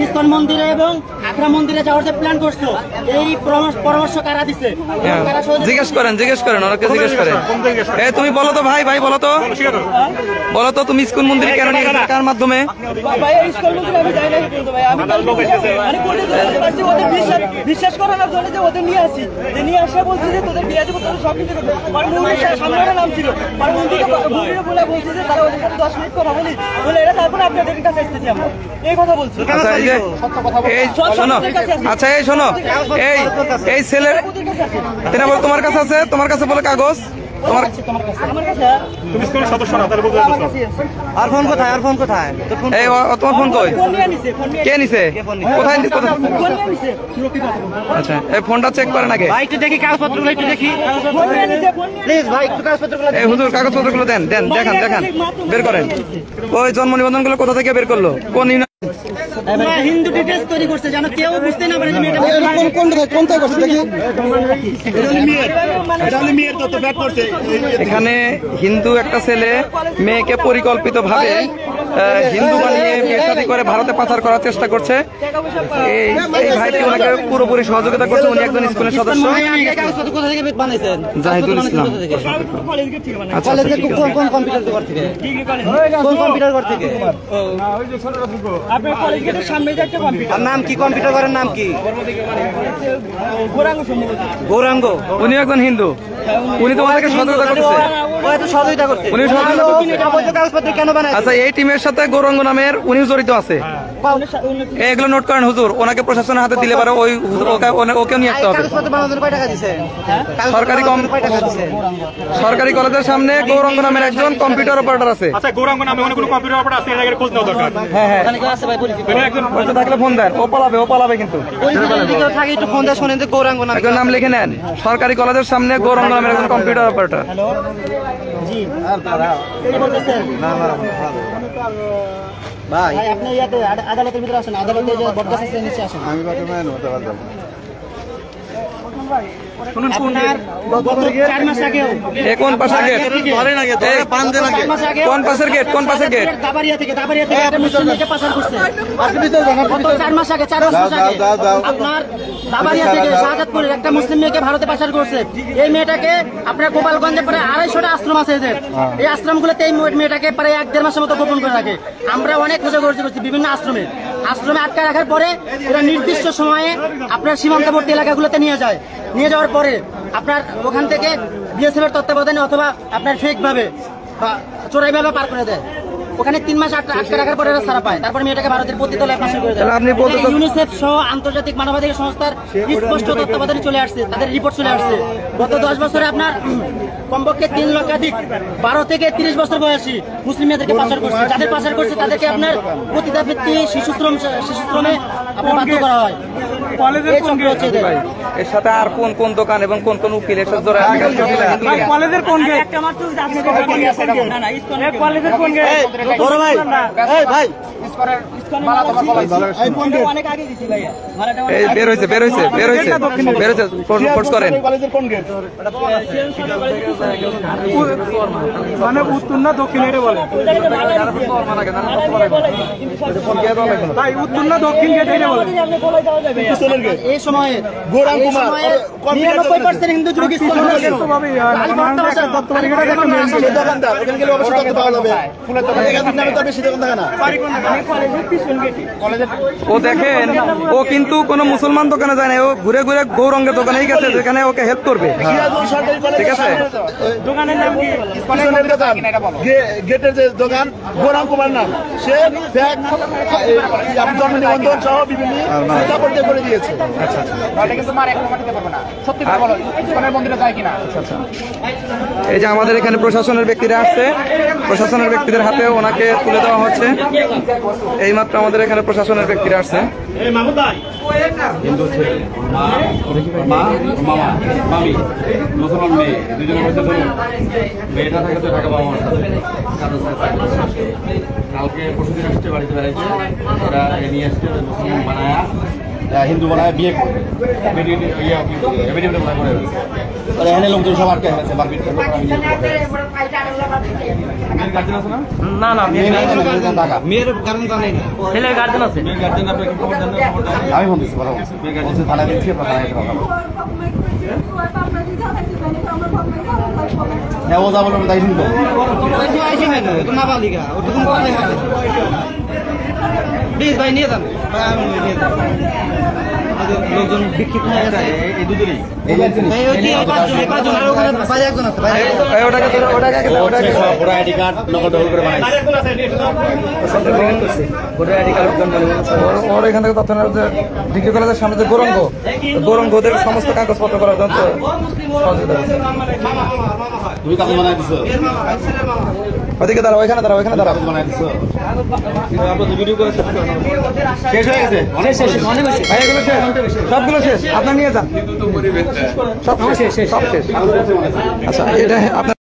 ISKCON মন্দিরে এবং আগ্রা মন্দিরে যাওয়ার যে প্ল্যান করছো, এই পরামর্শ কারা দিছে? জিজ্ঞেস করেন ওনাকে জিজ্ঞেস করেন। তুমি বলো তো ভাই বলো তো তুমি ইসকন মন্দিরে কেন নিয়ে গেছো, কার মাধ্যমে? বিশ্বাস করে না যে ওদের নিয়ে আসি, নিয়ে আসা বলছে যে তোদের বিয়ে দেবো, তোদের সব কিছু সামনে নাম ছিল বলছে যে তারা ওদের সাথে 10 মিনিট কথা বলে এরা, তারপরে আপনাদের কাছে এসেছি আমরা এই কথা বলছি। আচ্ছা এই শোনো, এই ছেলের তোমার কাছে আছে, তোমার কাছে বলে কাগজ আর ফোন কোথায়? এই তোমার ফোন কই? কে নিছে? কোথায়? আচ্ছা এই ফোনটা চেক করেন আগে। একটু দেখি কাগজপত্রগুলো, একটু দেখি প্লিজ ভাই, একটু কাগজপত্রগুলো। এই হুজুর কাগজপত্রগুলো দেন, দেখান বের করেন। ওই জন্ম নিবন্ধন গুলো কোথা থেকে বের করলো? কোন হিন্দু ডিটেলস তৈরি করছে যেন কেউ বুঝতে না পারে যে এখানে হিন্দু একটা ছেলে মেয়েকে পরিকল্পিত ভাবে হিন্দু বানিয়ে বিয়ে শাদী করে ভারতে পাচার করার চেষ্টা করছে। এই ভাইটি ওনাকে পুরোপুরি সহযোগিতা করছে। উনি একজন স্কুলের সদস্য, জাহিদুল ইসলাম। নাম কি? কম্পিউটার করার নাম কি? গৌরাঙ্গ। উনি একজন হিন্দু, উনি তোমাদেরকে সহযোগিতা করছে। আচ্ছা এই টিমের সাথে গৌরাঙ্গ নামের উনি জড়িত আছে, এগুলো নোট করেন হুজুর। ওনাকে প্রশাসনের হাতে দিলে পারে ওই ওকে নিয়ে আসতে হবে। সরকারি কলেজের সামনে গৌরাঙ্গ নামের একজন কম্পিউটার অপারেটর আছে। হ্যাঁ থাকলে ফোন দেন, ও পালাবে কিন্তু। নাম লিখে নেন, সরকারি কলেজের সামনে গৌরাঙ্গ নামের একজন কম্পিউটার অপারেটর। ভাই আপনি আদালতের ভিতরে আসেন, আদালতে যে বদগাছ আছে নিচে আসেন। আমি কোন পাশের গেট? দাবারিয়া থেকে একটা মুসলিমকে পাচার করছে 4 মাস আগে। আপনার দাবারিয়া থেকে শাহজাদপুরের একটা মুসলিম মেয়েকে ভারতে পাচার করছে। এই মেয়েটাকে আপনার গোপালগঞ্জে প্রায় 250টা আশ্রম আছে এদের। এই আশ্রমগুলোতে এই মেয়েটাকে প্রায় 1-1.5 মাসের মতো গোপন করে রাখে। আমরা অনেক খোঁজাখুঁজি করছি বিভিন্ন আশ্রমে আটকা রাখার পরে এরা নির্দিষ্ট সময়ে আপনার সীমান্তবর্তী এলাকাগুলোতে নিয়ে যাওয়ার পরে আপনার ওখান থেকে বিএসএফ এর তত্ত্বাবধানে অথবা আপনার ফেক ভাবে বা চোরাই ভাবে পার করে দেয়। ওখানে 3 মাস আটকে রাখার পরে ছাড়া পায়। তারপরে মেয়েটাকে ভারতের পতিতলায় পাচার করে দেয়। ইউনিসেফ সহ আন্তর্জাতিক মানবাধিকার সংস্থার স্পষ্ট তত্ত্বাবধানে চলে আসছে, তাদের রিপোর্ট চলে আসছে। গত 10 বছরে আপনার কমপক্ষে 3 লক্ষাধিক 12 থেকে 30 বছর বয়সী মুসলিম মেয়েদেরকে পাচার করছে। যাদের পাচার করছে তাদেরকে আপনার পতিতাবৃত্তি শিশুশ্রমে আপনার বাধ্য করা হয়। এর সাথে আর কোন দোকান এবং কোন উকিল এর সাথে কলেজের কোন গেট? একটা মাত্র না কলেজের কোন গেট? বড় ভাই ভাই বের হয়েছে ফোর্স করেন। মানে উত্তর না দক্ষিণ এটা বলে ভাই, উত্তর না দক্ষিণ গেট এটা বলে। এই সময়ে গোরাম কুমার 99% হিন্দু যুগ ও দেখেন, ও কিন্তু কোন মুসলমান দোকানে যায় না, ও ঘুরে গৌরঙ্গের দোকানেই গেছে, যেখানে ওকে হেল্প করবে। ঠিক আছে, দোকানের নাম কি? গেটের যে দোকান গোরাম কুমার নাম, সে জন্ম নিবন্ধন সহ বিভিন্ন করে দিয়েছে। এই যে আমাদের এখানে প্রশাসনের ব্যক্তিরা আসছে, প্রশাসনের ব্যক্তিদের হাতে ওনাকে তুলে দেওয়া হচ্ছে। এইমাত্র আমাদের এখানে প্রশাসনের ব্যক্তিরা আসছে। হিন্দু ছেলে, মুসলমান মেয়ে, দুজনের মধ্যে ধরুন মেয়েটা থাকে তো ঢাকা বাবা মার সাথে। কালকে পরশুদিন আসছে বাড়িতে বেড়াইছে, ওরা নিয়ে আসছে মুসলমান বানায়া হিন্দু বানায় বিয়ে করে এখানে লোকজন সব আটকে গেছে মারপিট করে না না ঢাকা মেয়ের গার্জেন জানেই না ছেলের গার্জেন আছে আমি ফোন দিচ্ছি কথা বলছি বলছি থানায় দিচ্ছি আপনার থানায় এসে কথা বলবো। হ্যাঁ ও যা বলবেন তাই শুনবো প্লিজ ভাই নিয়ে যান ভাই, আমি নিয়ে যান। আমাদের লোকজন বিক্ষিপ্ত হয়ে গেছে এই দুজনেই ভাই, ওই কি এই পাঁচজন, আর ওখানে ভাই একজন আছে ভাই ওটাকে ওরা আইডি কার্ড নকল ডবল করে বানাইছে ওর এখান থেকে তথ্য নেওয়ার যে ডিগ্রি কলেজের সামনে যে গৌরঙ্গ ওদের সমস্ত কাগজপত্র করার জন্য সহযোগিতা করছে। তুমি কাগজ বানাই দিছো ওদিকে দাঁড়াও, এখানে দাঁড়াও, এখানে দাঁড়াও। কাগজ বানাই দিছো শেষ হয়ে গেছে ভাই, এগুলো শেষ, সবগুলো শেষ, আপনার নিয়ে যান। সব শেষ, সব শেষ। আচ্ছা, এটা আপনার